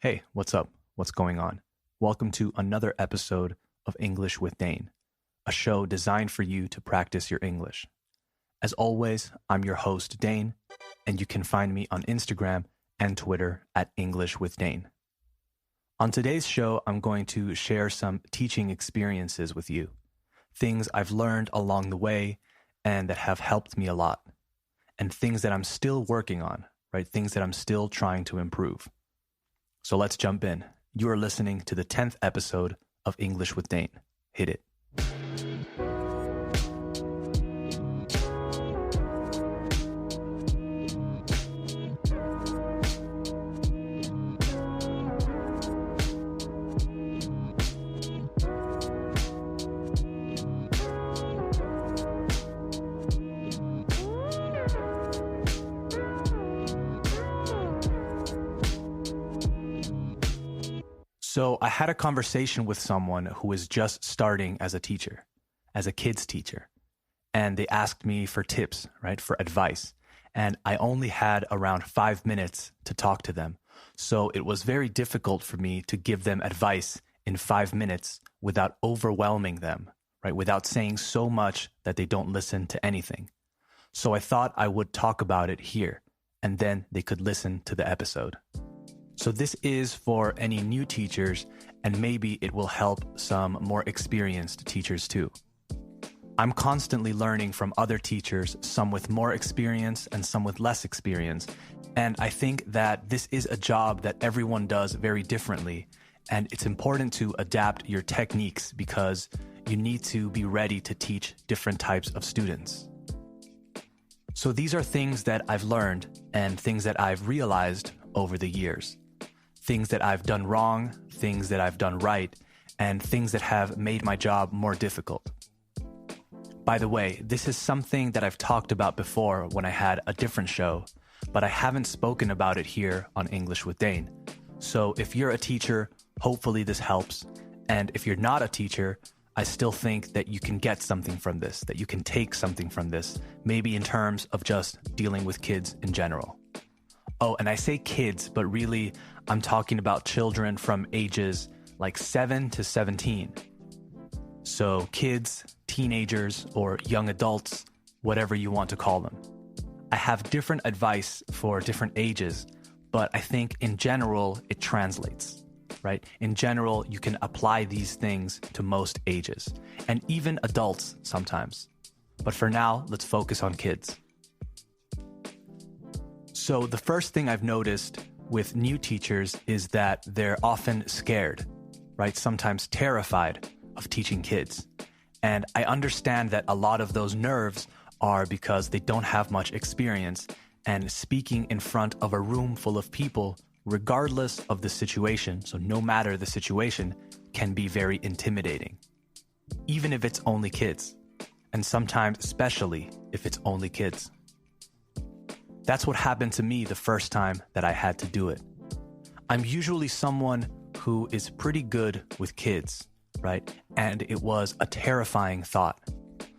Hey, what's up? What's going on? Welcome to another episode of English with Dane, a show designed for you to practice your English. As always, I'm your host, Dane, and you can find me on Instagram and Twitter at English with Dane. On today's show, I'm going to share some teaching experiences with you, things I've learned along the way and that have helped me a lot, and things that I'm still working on, right? Things that I'm still trying to improve. So let's jump in. You are listening to the 10th episode of English with Dane. Hit it. So I had a conversation with someone who was just starting as a teacher, as a kids teacher, and they asked me for tips, right, for advice. And I only had around 5 minutes to talk to them. So it was very difficult for me to give them advice in 5 minutes without overwhelming them, right, without saying so much that they don't listen to anything. So I thought I would talk about it here, and then they could listen to the episode. So this is for any new teachers, and maybe it will help some more experienced teachers too. I'm constantly learning from other teachers, some with more experience and some with less experience. And I think that this is a job that everyone does very differently. And it's important to adapt your techniques because you need to be ready to teach different types of students. So these are things that I've learned and things that I've realized over the years. Things that I've done wrong, things that I've done right, and things that have made my job more difficult. By the way, this is something that I've talked about before when I had a different show, but I haven't spoken about it here on English with Dane. So if you're a teacher, hopefully this helps. And if you're not a teacher, I still think that you can get something from this, that you can take something from this, maybe in terms of just dealing with kids in general. Oh, and I say kids, but really I'm talking about children from ages like 7 to 17. So kids, teenagers, or young adults, whatever you want to call them. I have different advice for different ages, but I think in general it translates, right? In general, you can apply these things to most ages, and even adults sometimes. But for now, let's focus on kids. So the first thing I've noticed with new teachers is that they're often scared, right? Sometimes terrified of teaching kids. And I understand that a lot of those nerves are because they don't have much experience, and speaking in front of a room full of people, regardless of the situation, so no matter the situation, can be very intimidating, even if it's only kids, and sometimes especially if it's only kids. That's what happened to me the first time that I had to do it. I'm usually someone who is pretty good with kids, right? And it was a terrifying thought.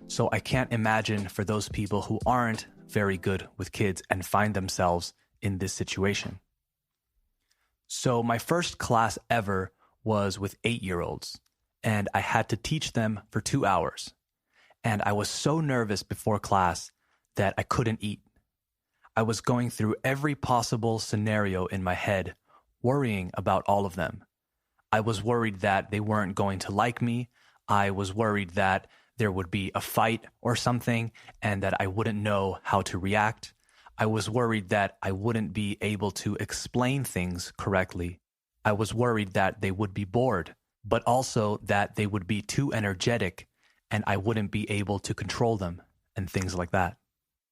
So I can't imagine for those people who aren't very good with kids and find themselves in this situation. So my first class ever was with 8-year-olds, and I had to teach them for 2 hours. And I was so nervous before class that I couldn't eat. I was going through every possible scenario in my head, worrying about all of them. I was worried that they weren't going to like me. I was worried that there would be a fight or something and that I wouldn't know how to react. I was worried that I wouldn't be able to explain things correctly. I was worried that they would be bored, but also that they would be too energetic and I wouldn't be able to control them and things like that.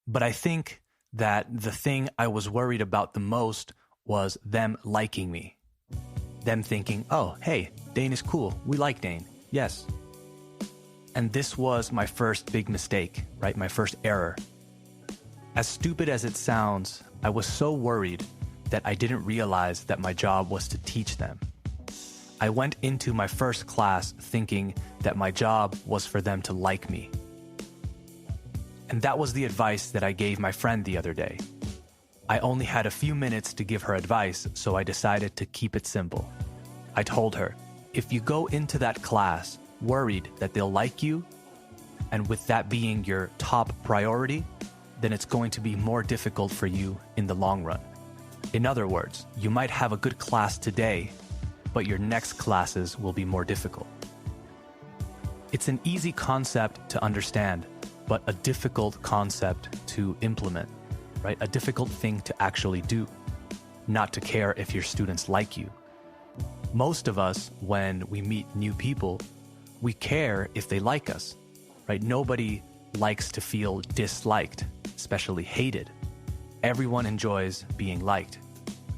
But I think that the thing I was worried about the most was them liking me. Them thinking, oh, hey, Dane is cool. We like Dane. Yes. And this was my first big mistake, right? My first error. As stupid as it sounds, I was so worried that I didn't realize that my job was to teach them. I went into my first class thinking that my job was for them to like me. And that was the advice that I gave my friend the other day. I only had a few minutes to give her advice, so I decided to keep it simple. I told her, if you go into that class worried that they'll like you, and with that being your top priority, then it's going to be more difficult for you in the long run. In other words, you might have a good class today, but your next classes will be more difficult. It's an easy concept to understand, but a difficult concept to implement, right? A difficult thing to actually do, not to care if your students like you. Most of us, when we meet new people, we care if they like us, right? Nobody likes to feel disliked, especially hated. Everyone enjoys being liked.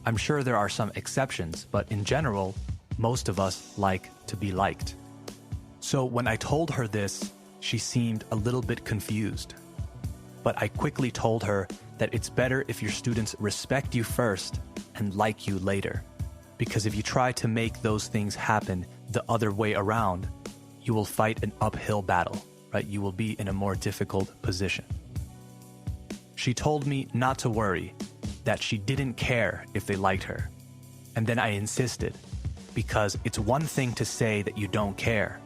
I'm sure there are some exceptions, but in general, most of us like to be liked. So when I told her this, she seemed a little bit confused. But I quickly told her that it's better if your students respect you first and like you later. Because if you try to make those things happen the other way around, you will fight an uphill battle, right? You will be in a more difficult position. She told me not to worry, that she didn't care if they liked her. And then I insisted, because it's one thing to say that you don't care,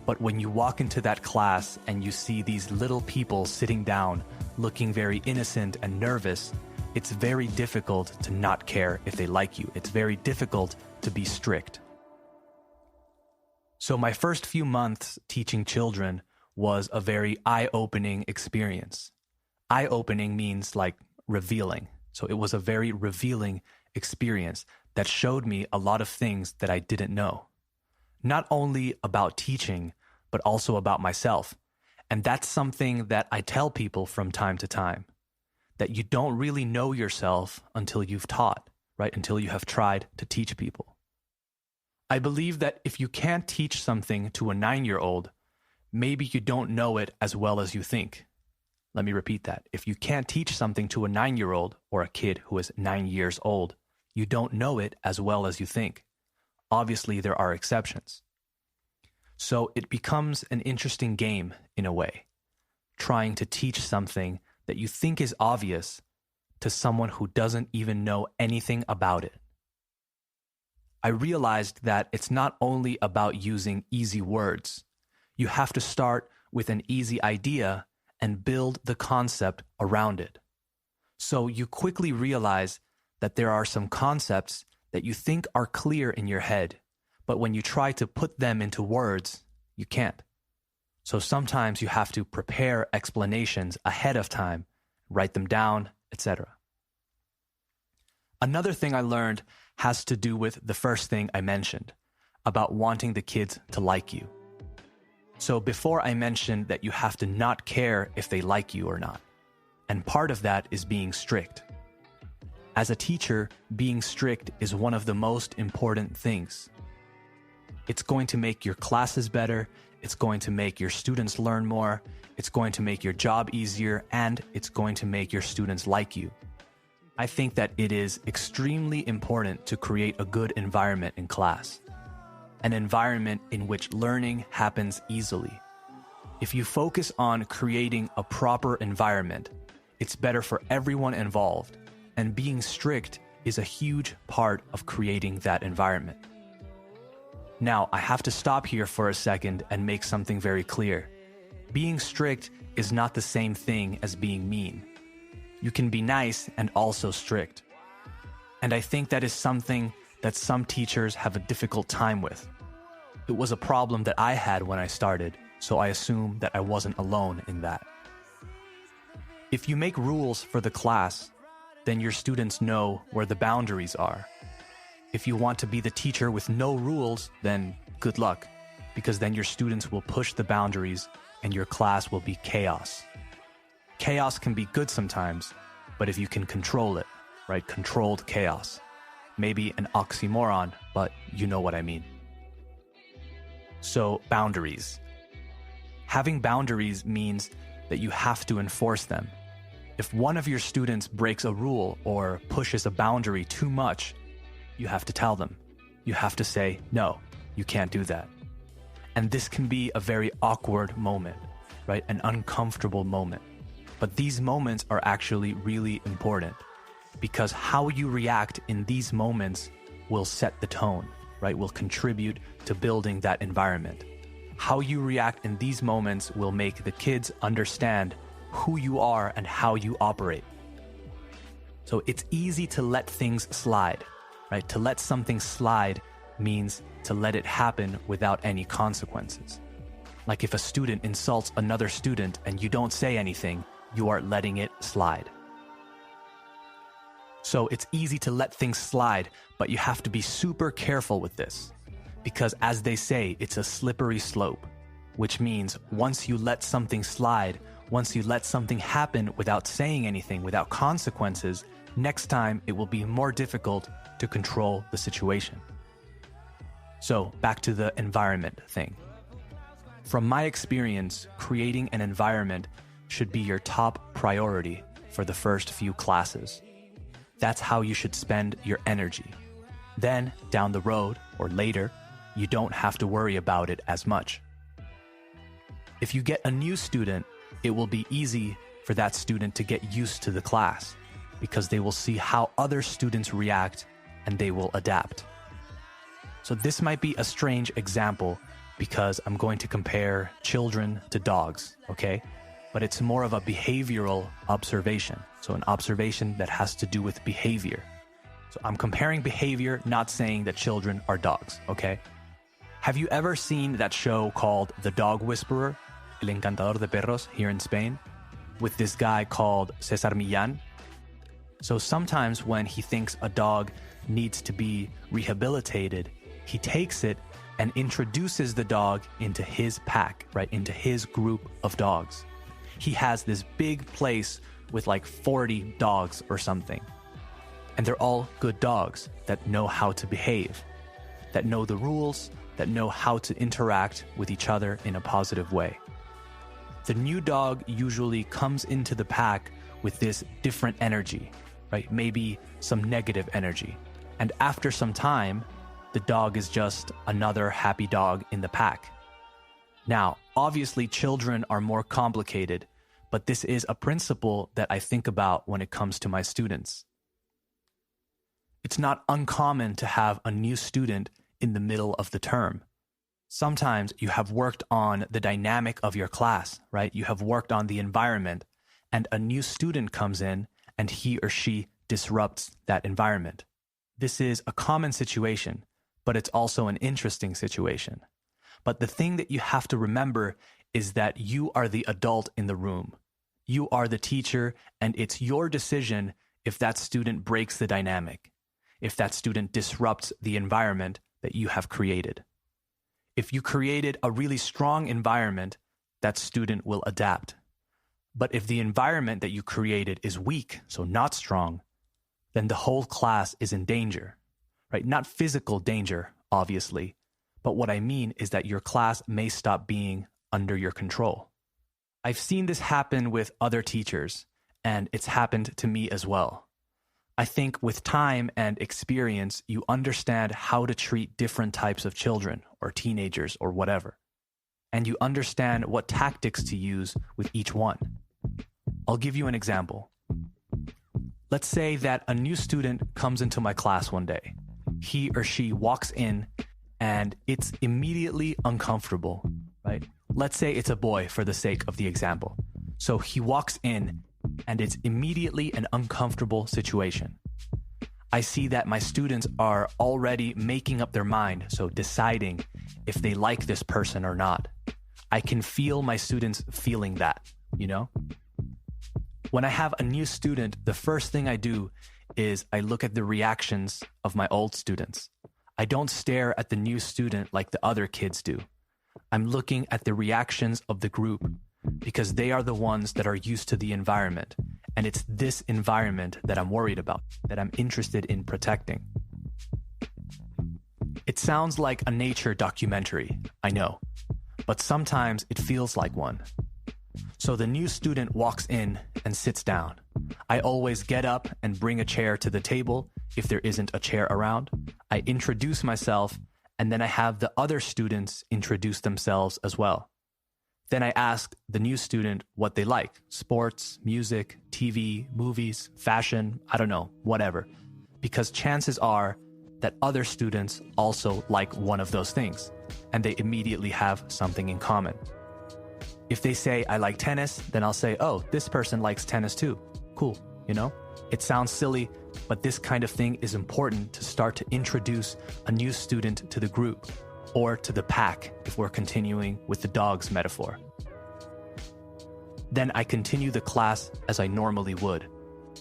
but when you walk into that class and you see these little people sitting down, looking very innocent and nervous, it's very difficult to not care if they like you. It's very difficult to be strict. So my first few months teaching children was a very eye-opening experience. Eye-opening means like revealing. So it was a very revealing experience that showed me a lot of things that I didn't know. Not only about teaching, but also about myself. And that's something that I tell people from time to time, that you don't really know yourself until you've taught, right? Until you have tried to teach people. I believe that if you can't teach something to a 9-year-old, maybe you don't know it as well as you think. Let me repeat that. If you can't teach something to a 9-year-old or a kid who is 9 years old, you don't know it as well as you think. Obviously, there are exceptions. So it becomes an interesting game in a way, trying to teach something that you think is obvious to someone who doesn't even know anything about it. I realized that it's not only about using easy words. You have to start with an easy idea and build the concept around it. So you quickly realize that there are some concepts that you think are clear in your head, but when you try to put them into words, you can't. So sometimes you have to prepare explanations ahead of time, write them down, etc. Another thing I learned has to do with the first thing I mentioned, about wanting the kids to like you. So before I mentioned that you have to not care if they like you or not. And part of that is being strict. As a teacher, being strict is one of the most important things. It's going to make your classes better, it's going to make your students learn more, it's going to make your job easier, and it's going to make your students like you. I think that it is extremely important to create a good environment in class. An environment in which learning happens easily. If you focus on creating a proper environment, it's better for everyone involved, and being strict is a huge part of creating that environment. Now, I have to stop here for a second and make something very clear. Being strict is not the same thing as being mean. You can be nice and also strict. And I think that is something that some teachers have a difficult time with. It was a problem that I had when I started, so I assume that I wasn't alone in that. If you make rules for the class, then your students know where the boundaries are. If you want to be the teacher with no rules, then good luck, because then your students will push the boundaries and your class will be chaos. Chaos can be good sometimes, but if you can control it, right? Controlled chaos. Maybe an oxymoron, but you know what I mean. So, boundaries. Having boundaries means that you have to enforce them. If one of your students breaks a rule or pushes a boundary too much, you have to tell them. You have to say, no, you can't do that. And this can be a very awkward moment, right? An uncomfortable moment. But these moments are actually really important. because how you react in these moments will set the tone, right? Will contribute to building that environment. How you react in these moments will make the kids understand who you are and how you operate. So it's easy to let things slide, right? To let something slide means to let it happen without any consequences. Like if a student insults another student and you don't say anything, you are letting it slide. So it's easy to let things slide, but you have to be super careful with this. Because as they say, it's a slippery slope, which means once you let something slide, once you let something happen without saying anything, without consequences, next time it will be more difficult to control the situation. So back to the environment thing. From my experience, creating an environment should be your top priority for the first few classes. That's how you should spend your energy. Then, down the road, or later, you don't have to worry about it as much. If you get a new student, it will be easy for that student to get used to the class because they will see how other students react and they will adapt. So this might be a strange example because I'm going to compare children to dogs, okay? But it's more of a behavioral observation. So an observation that has to do with behavior. So I'm comparing behavior, not saying that children are dogs, okay? Have you ever seen that show called The Dog Whisperer, El Encantador de Perros, here in Spain, with this guy called Cesar Millán? So sometimes when he thinks a dog needs to be rehabilitated, he takes it and introduces the dog into his pack, right? Into his group of dogs. He has this big place with like 40 dogs or something. And they're all good dogs that know how to behave, that know the rules, that know how to interact with each other in a positive way. The new dog usually comes into the pack with this different energy, right? Maybe some negative energy. And after some time, the dog is just another happy dog in the pack. Now, obviously, children are more complicated, but this is a principle that I think about when it comes to my students. It's not uncommon to have a new student in the middle of the term. Sometimes you have worked on the dynamic of your class, right? You have worked on the environment, and a new student comes in and he or she disrupts that environment. This is a common situation, but it's also an interesting situation. But the thing that you have to remember is that you are the adult in the room. You are the teacher, and it's your decision if that student breaks the dynamic, if that student disrupts the environment that you have created. If you created a really strong environment, that student will adapt. But if the environment that you created is weak, so not strong, then the whole class is in danger, right? Not physical danger, obviously, but what I mean is that your class may stop being under your control. I've seen this happen with other teachers, and it's happened to me as well. I think with time and experience, you understand how to treat different types of children or teenagers or whatever. And you understand what tactics to use with each one. I'll give you an example. Let's say that a new student comes into my class one day. He or she walks in and it's immediately uncomfortable, right? Let's say it's a boy for the sake of the example. So he walks in and it's immediately an uncomfortable situation. I see that my students are already making up their mind, so deciding if they like this person or not. I can feel my students feeling that, you know? When I have a new student, the first thing I do is I look at the reactions of my old students. I don't stare at the new student like the other kids do. I'm looking at the reactions of the group because they are the ones that are used to the environment. And it's this environment that I'm worried about, that I'm interested in protecting. It sounds like a nature documentary, I know, but sometimes it feels like one. So the new student walks in and sits down. I always get up and bring a chair to the table if there isn't a chair around. I introduce myself, and then I have the other students introduce themselves as well. Then I ask the new student what they like: sports, music, TV, movies, fashion, I don't know, whatever. Because chances are that other students also like one of those things, and they immediately have something in common. If they say, I like tennis, then I'll say, oh, this person likes tennis too. Cool, you know? It sounds silly, but this kind of thing is important to start to introduce a new student to the group, or to the pack if we're continuing with the dog's metaphor. Then I continue the class as I normally would.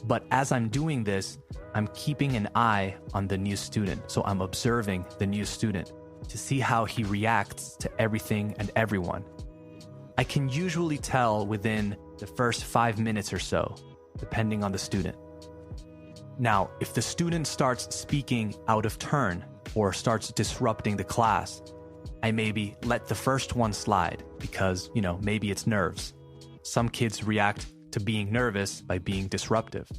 But as I'm doing this, I'm keeping an eye on the new student. So I'm observing the new student to see how he reacts to everything and everyone. I can usually tell within the first 5 minutes or so, depending on the student. Now, if the student starts speaking out of turn or starts disrupting the class, I maybe let the first one slide because, maybe it's nerves. Some kids react to being nervous by being disruptive,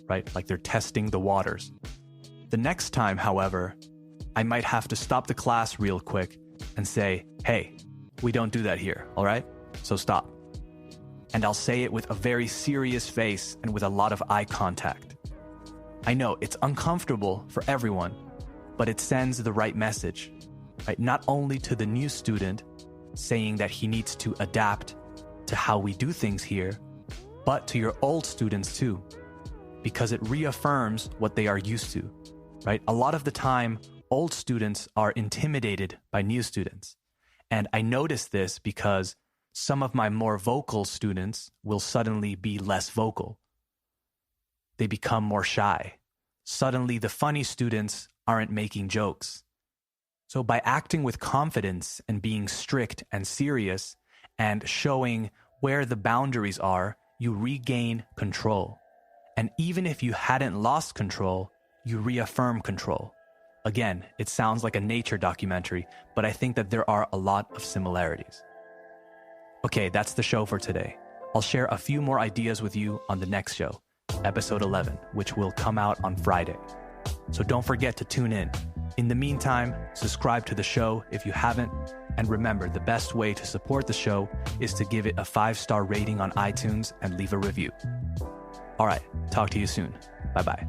right? Like they're testing the waters. The next time, however, I might have to stop the class real quick and say, hey, we don't do that here, all right? So stop. And I'll say it with a very serious face and with a lot of eye contact. I know it's uncomfortable for everyone, but it sends the right message, right? Not only to the new student saying that he needs to adapt to how we do things here, but to your old students too, because it reaffirms what they are used to, right? A lot of the time, old students are intimidated by new students. And I notice this because some of my more vocal students will suddenly be less vocal. They become more shy. Suddenly, the funny students aren't making jokes. So by acting with confidence and being strict and serious and showing where the boundaries are, you regain control. And even if you hadn't lost control, you reaffirm control. Again, it sounds like a nature documentary, but I think that there are a lot of similarities. Okay, that's the show for today. I'll share a few more ideas with you on the next show, episode 11, which will come out on Friday. So don't forget to tune in. In the meantime, subscribe to the show if you haven't. And remember, the best way to support the show is to give it a 5-star rating on iTunes and leave a review. All right, talk to you soon. Bye-bye.